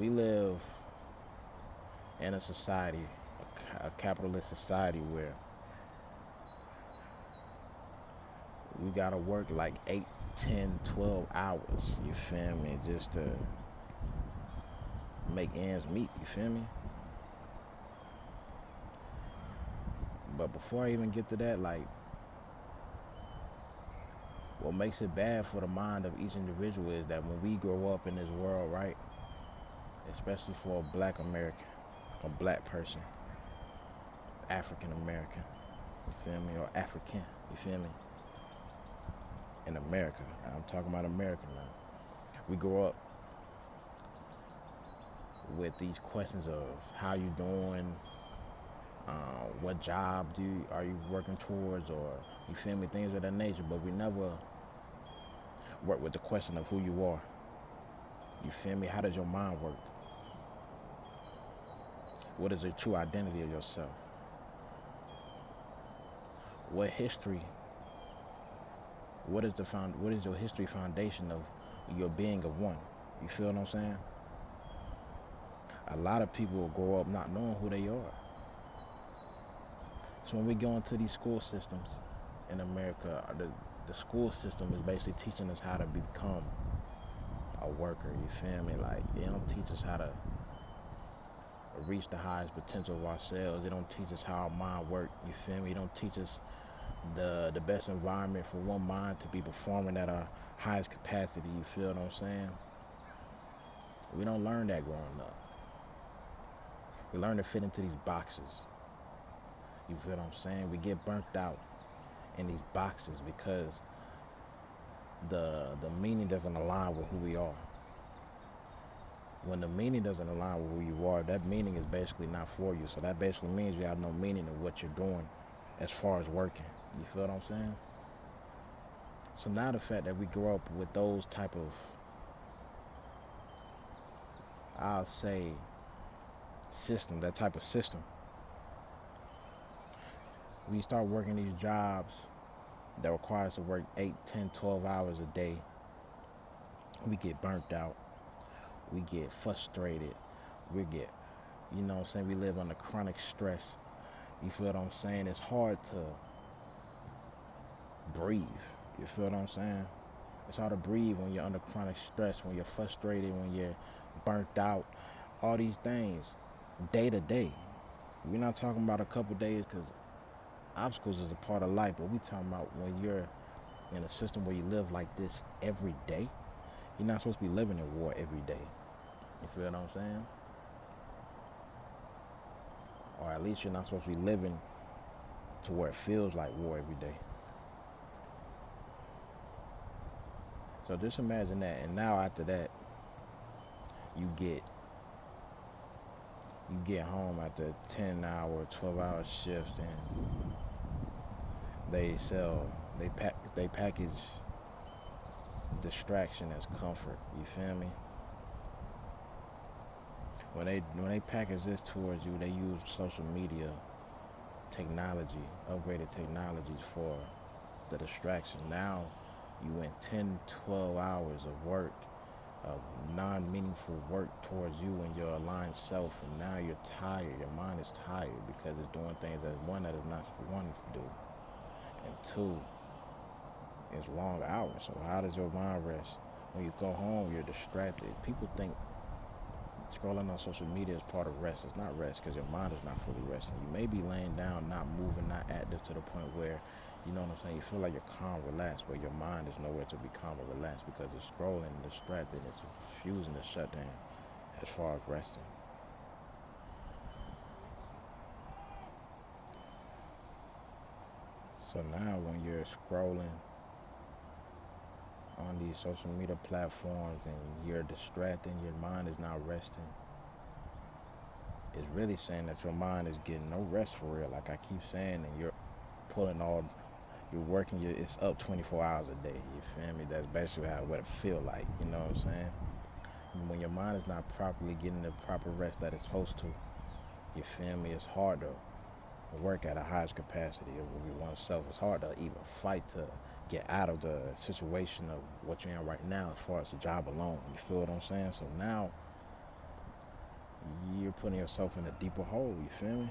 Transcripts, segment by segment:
We live in a society, a capitalist society where we gotta work like 8, 10, 12 hours, you feel me, just to make ends meet, you feel me? But before I even get to that, like, what makes it bad for the mind of each individual is that when we grow up in this world, right, especially for a black American, a black person, African American, you feel me, or African, you feel me, in America, I'm talking about America now. We grow up with these questions of how you doing, what job are you working towards, or you feel me, things of that nature. But we never work with the question of who you are. You feel me? How does your mind work? What is the true identity of yourself? What history? What is your history foundation of your being of one? You feel what I'm saying? A lot of people will grow up not knowing who they are. So when we go into these school systems in America, the school system is basically teaching us how to become a worker. You feel me? Like, they don't teach us how to reach the highest potential of ourselves. They don't teach us how our mind works. You feel me? They don't teach us the best environment for one mind to be performing at our highest capacity. You feel what I'm saying? We don't learn that growing up. We learn to fit into these boxes. You feel what I'm saying? We get burnt out in these boxes because the meaning doesn't align with who we are. When the meaning doesn't align with who you are, that meaning is basically not for you. So that basically means you have no meaning in what you're doing as far as working. You feel what I'm saying? So now the fact that we grow up with those type of, I'll say, system, that type of system, we start working these jobs that require us to work 8, 10, 12 hours a day. We get burnt out. We get frustrated. We get, you know what I'm saying, we live under chronic stress. You feel what I'm saying? It's hard to breathe. You feel what I'm saying? It's hard to breathe when you're under chronic stress, when you're frustrated, when you're burnt out. All these things, day to day. We're not talking about a couple days because obstacles is a part of life, but we talking about when you're in a system where you live like this every day. You're not supposed to be living in war every day. You feel what I'm saying? Or at least you're not supposed to be living to where it feels like war every day. So just imagine that. And now after that, you get you get home after a 10-hour, 12-hour shift, and they package distraction as comfort. You feel me? When they package this towards you, they use social media technology, upgraded technologies for the distraction. Now you went 10, 12 hours of work, of non-meaningful work towards you and your aligned self, and now you're tired. Your mind is tired because it's doing things that one that is not wanting to do, and two, it's long hours. So how does your mind rest? When you go home, you're distracted. People think scrolling on social media is part of rest. It's not rest because your mind is not fully resting. You may be laying down, not moving, not active to the point where, you know what I'm saying, you feel like you're calm, relaxed, but your mind is nowhere to be calm or relaxed because it's scrolling, distracted, it's refusing to shut down as far as resting. So now when you're scrolling on these social media platforms and you're distracting, your mind is not resting, it's really saying that your mind is getting no rest for real. Like I keep saying, and you're pulling all, you're working, it's up 24 hours a day. You feel me? That's basically what it feel like. You know what I'm saying? And when your mind is not properly getting the proper rest that it's supposed to, you feel me? It's hard to work at a highest capacity of oneself. It's hard to even fight to get out of the situation of what you're in right now as far as the job alone. You feel what I'm saying? So now you're putting yourself in a deeper hole. You feel me?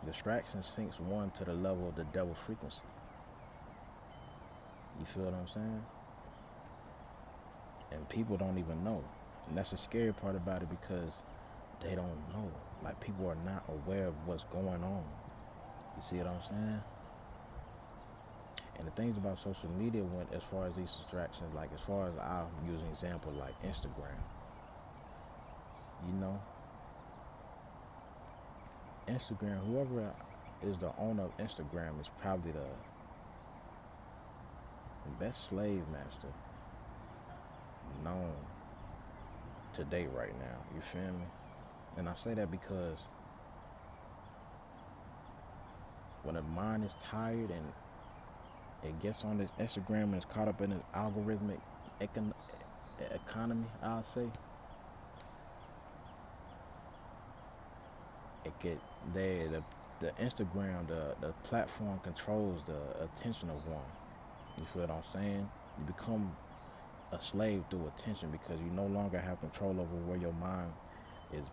Distraction sinks one to the level of the devil's frequency. You feel what I'm saying? And people don't even know. And that's the scary part about it because they don't know. Like people are not aware of what's going on. You see what I'm saying? And the things about social media when as far as these distractions, like as far as I'll use an example like Instagram, you know, Instagram, whoever is the owner of Instagram is probably the best slave master known to date right now. You feel me? And I say that because when a mind is tired and it gets on this Instagram and is caught up in this algorithmic economy, I'll say, it get there. The Instagram, the platform controls the attention of one. You feel what I'm saying? You become a slave through attention because you no longer have control over where your mind is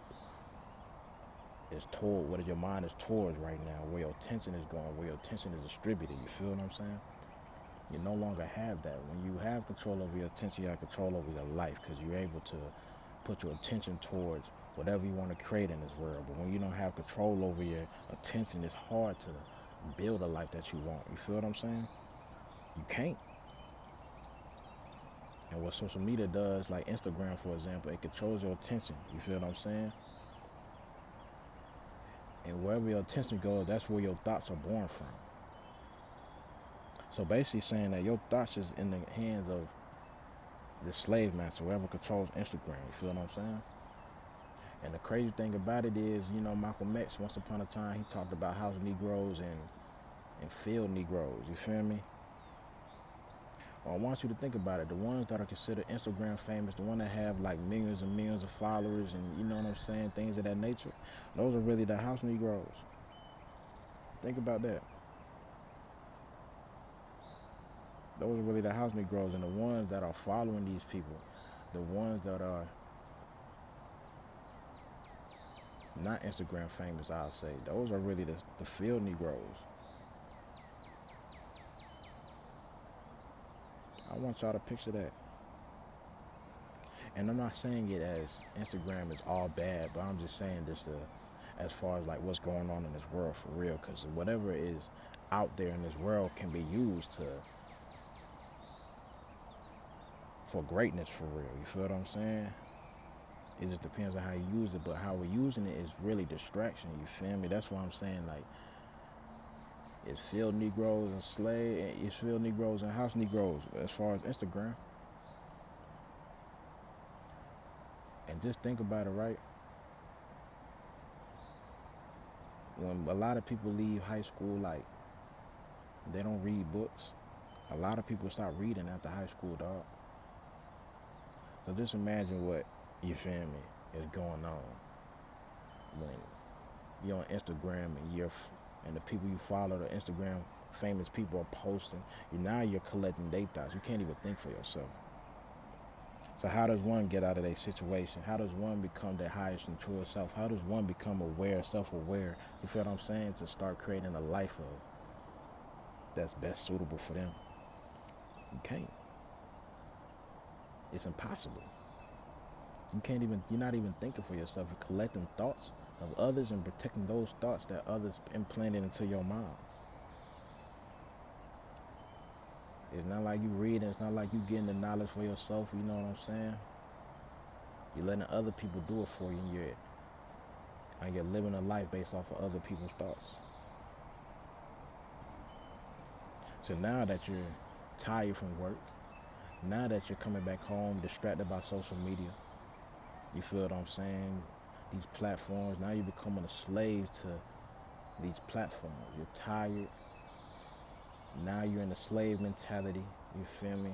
toward, what your mind is towards right now, where your attention is going, where your attention is distributed. You feel what I'm saying? You no longer have that. When you have control over your attention, you have control over your life because you're able to put your attention towards whatever you want to create in this world. But when you don't have control over your attention, it's hard to build a life that you want. You feel what I'm saying? You can't. And what social media does, like Instagram, for example, it controls your attention. You feel what I'm saying? And wherever your attention goes, that's where your thoughts are born from. So basically saying that your thoughts is in the hands of the slave master, whoever controls Instagram. You feel what I'm saying? And the crazy thing about it is, you know, Malcolm X, once upon a time, he talked about house Negroes and field Negroes. You feel me? Well, I want you to think about it. The ones that are considered Instagram famous, the ones that have like millions and millions of followers and you know what I'm saying, things of that nature, those are really the house Negroes. Think about that. Those are really the house Negroes, and the ones that are following these people, the ones that are not Instagram famous, I'll say, those are really the field Negroes. I want y'all to picture that. And I'm not saying it as Instagram is all bad, but I'm just saying this as far as like what's going on in this world for real, because whatever is out there in this world can be used for greatness for real. You feel what I'm saying? It just depends on how you use it, but how we're using it is really distraction. You feel me? That's why I'm saying like it's field Negroes and slave, it's field Negroes and house Negroes as far as Instagram. And just think about it, right? When a lot of people leave high school, like they don't read books. A lot of people stop reading after high school, dog. So just imagine what, you feel me, is going on when you're on Instagram and the people you follow, the Instagram famous people are posting. Now you're collecting their thoughts. You can't even think for yourself. So how does one get out of their situation? How does one become their highest and truest self? How does one become aware, self-aware? You feel what I'm saying? To start creating a life that's best suitable for them. You can't. It's impossible. You're not even thinking for yourself. You're collecting thoughts of others and protecting those thoughts that others implanted into your mind. It's not like you reading, it's not like you getting the knowledge for yourself, you know what I'm saying? You're letting other people do it for you and you're living a life based off of other people's thoughts. So now that you're tired from work, now that you're coming back home distracted by social media, you feel what I'm saying? These platforms, now you're becoming a slave to these platforms. You're tired. Now you're in the slave mentality. You feel me?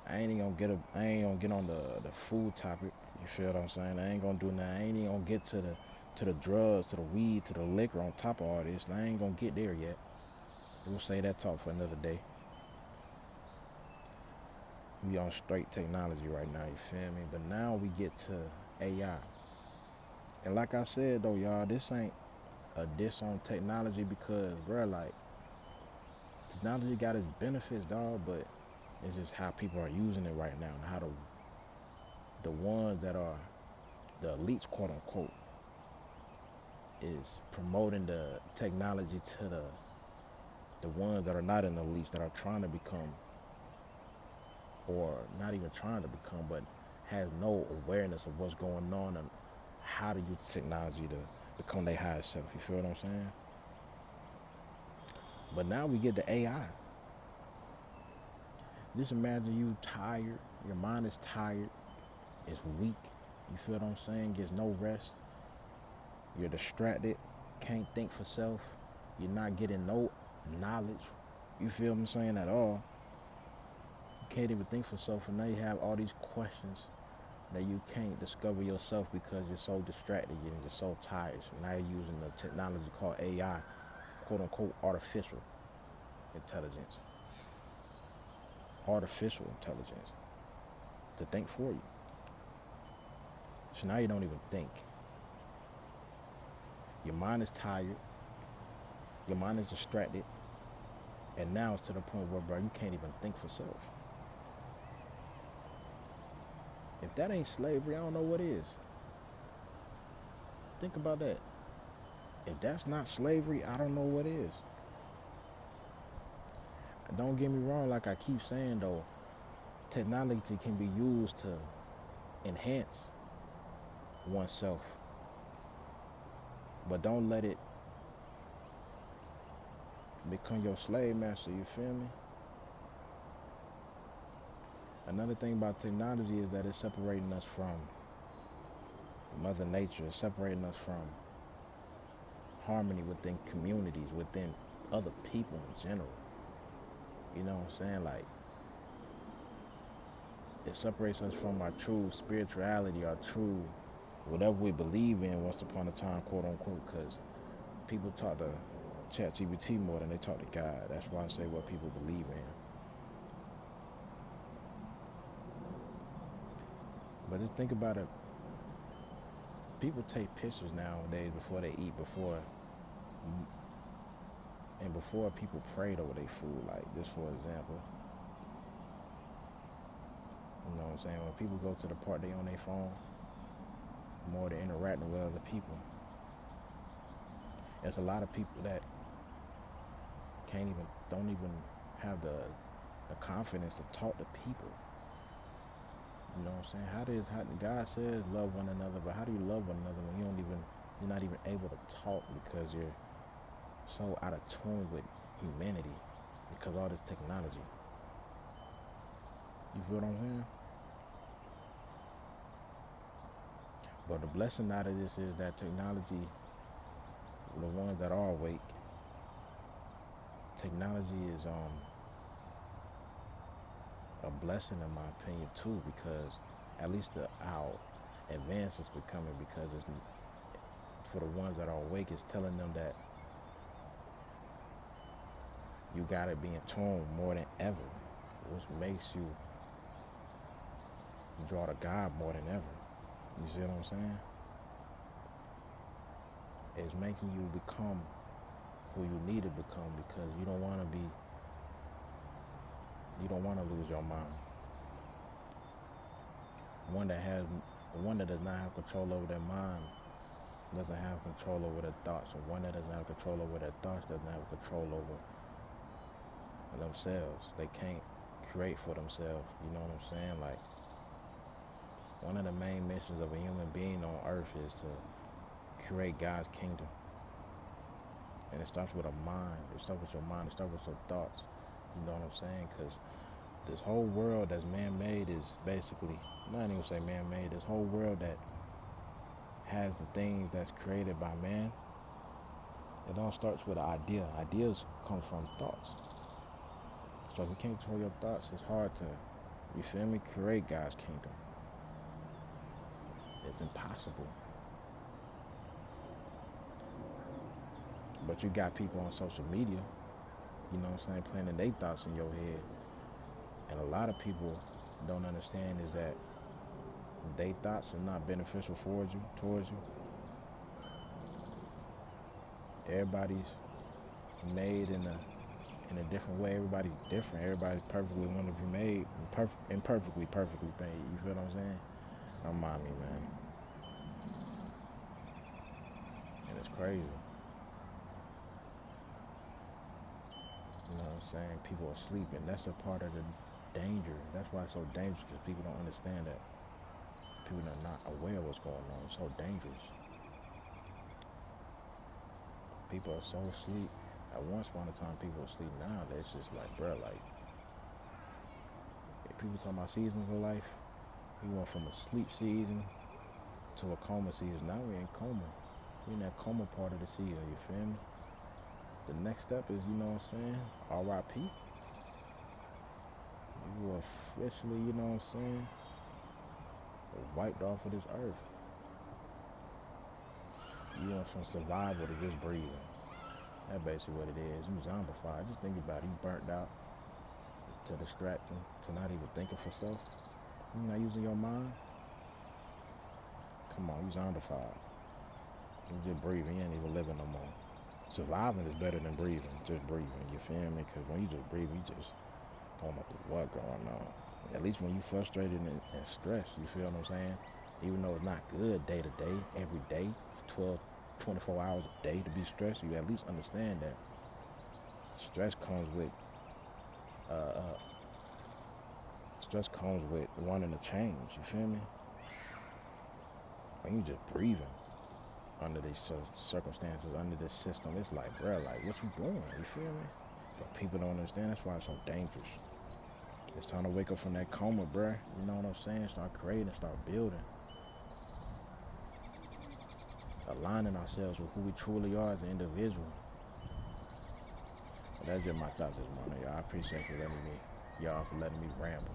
I ain't gonna get on the food topic. You feel what I'm saying? I ain't gonna do nothing. I ain't even gonna get to the drugs, to the weed, to the liquor on top of all this. I ain't gonna get there yet. We'll say that talk for another day. We on straight technology right now, you feel me? But now we get to AI. And like I said though, y'all, this ain't a diss on technology because, bruh, like, technology got its benefits, dog, but it's just how people are using it right now and how the ones that are the elites, quote unquote, is promoting the technology to the ones that are not in the elites that are trying to become, or not even trying to become, but has no awareness of what's going on and how to use technology to become their highest self. You feel what I'm saying? But now we get the AI. Just imagine you tired, your mind is tired, it's weak. You feel what I'm saying? Gets no rest. You're distracted, can't think for self. You're not getting no knowledge. You feel what I'm saying at all? You can't even think for self, and now you have all these questions that you can't discover yourself because you're so distracted and you're so tired. So now you're using the technology called AI, quote unquote, artificial intelligence. Artificial intelligence to think for you. So now you don't even think. Your mind is tired, your mind is distracted, and now it's to the point where, bro, you can't even think for self. If that ain't slavery, I don't know what is. Think about that. If that's not slavery, I don't know what is. Don't get me wrong, like I keep saying though, technology can be used to enhance oneself, but don't let it become your slave master, you feel me? Another thing about technology is that it's separating us from Mother Nature, it's separating us from harmony within communities, within other people in general. You know what I'm saying? Like, it separates us from our true spirituality, our true whatever we believe in once upon a time, quote unquote, because people talk to ChatGPT more than they talk to God. That's why I say what people believe in. But just think about it. People take pictures nowadays before they eat, before people prayed over their food. Like this, for example. You know what I'm saying? When people go to the park, they on their phone more than interacting with other people. There's a lot of people that don't even have the confidence to talk to people. You know what I'm saying? How God says love one another, but how do you love one another when you're not even able to talk because you're so out of tune with humanity because of all this technology. You feel what I'm saying? But the blessing out of this is that technology, the ones that are awake, technology is a blessing in my opinion too, because at least how advanced it's becoming, because it's for the ones that are awake, it's telling them that you gotta be in tune more than ever, which makes you draw to God more than ever. You see what I'm saying? It's making you become who you need to become because you don't want to lose your mind. One that does not have control over their mind doesn't have control over their thoughts, or one that doesn't have control over their thoughts doesn't have control over themselves. They can't create for themselves. You know what I'm saying? Like, one of the main missions of a human being on earth is to create God's kingdom. And it starts with a mind. It starts with your mind. It starts with your thoughts. You know what I'm saying? Because this whole world that's man-made is basically, not even say man-made, this whole world that has the things that's created by man, it all starts with an idea. Ideas come from thoughts. So if you can't control your thoughts, it's hard to, you feel me, create God's kingdom. It's impossible. But you got people on social media, you know what I'm saying, planting their thoughts in your head. And a lot of people don't understand is that they thoughts are not beneficial towards you. Everybody's made in a different way. Everybody's different. Everybody's perfectly want to be made, imperfectly made. You feel what I'm saying? Don't mind me, man. And it's crazy. You know what I'm saying? People are sleeping. That's a part of the danger. That's why it's so dangerous, because people don't understand that. People are not aware of what's going on. It's so dangerous. People are so asleep. At once upon a time, people were asleep. Now it's just like, bro, like, if people talking about seasons of life, we went from a sleep season to a coma season. Now we're in coma. We're in that coma part of the season, you feel me? The next step is, you know what I'm saying, RIP. You were officially, you know what I'm saying, wiped off of this earth. You went from survival to just breathing. That's basically what it is. You zombified. Just think about it. You burnt out to distracting, to not even thinking for self. You're not using your mind. Come on, you zombified. You just breathing. You ain't even living no more. Surviving is better than breathing. Just breathing. You feel me? Because when you just breathe, you just don't know what going on. At least when you frustrated and stressed, you feel what I'm saying? Even though it's not good day to day, every day, 12, 24 hours a day to be stressed, you at least understand that stress comes with wanting to change. You feel me? When you just breathing under these circumstances, under this system, it's like, bro, like, what you doing? You feel me? But people don't understand. That's why it's so dangerous. It's time to wake up from that coma, bro. You know what I'm saying? Start creating, start building. Aligning ourselves with who we truly are as an individual. But that's just my thoughts this morning, y'all. I appreciate y'all for letting me ramble.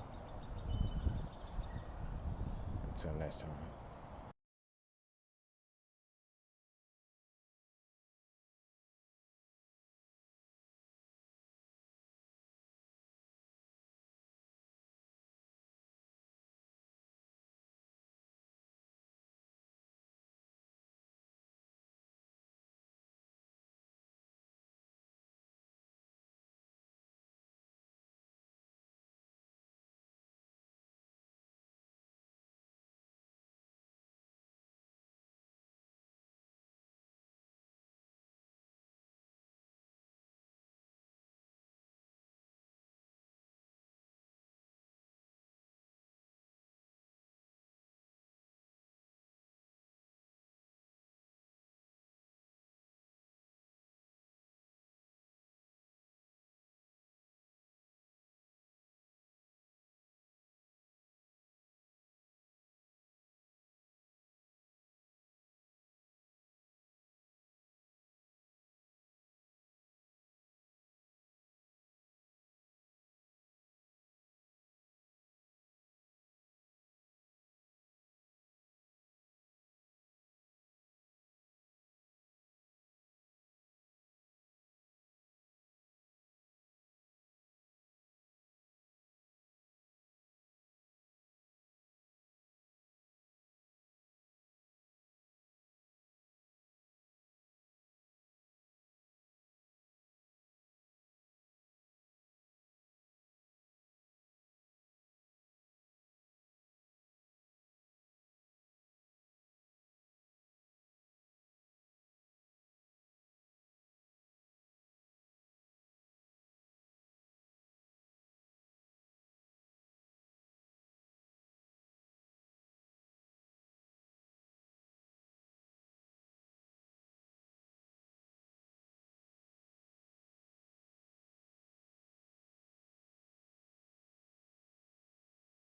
Until next time.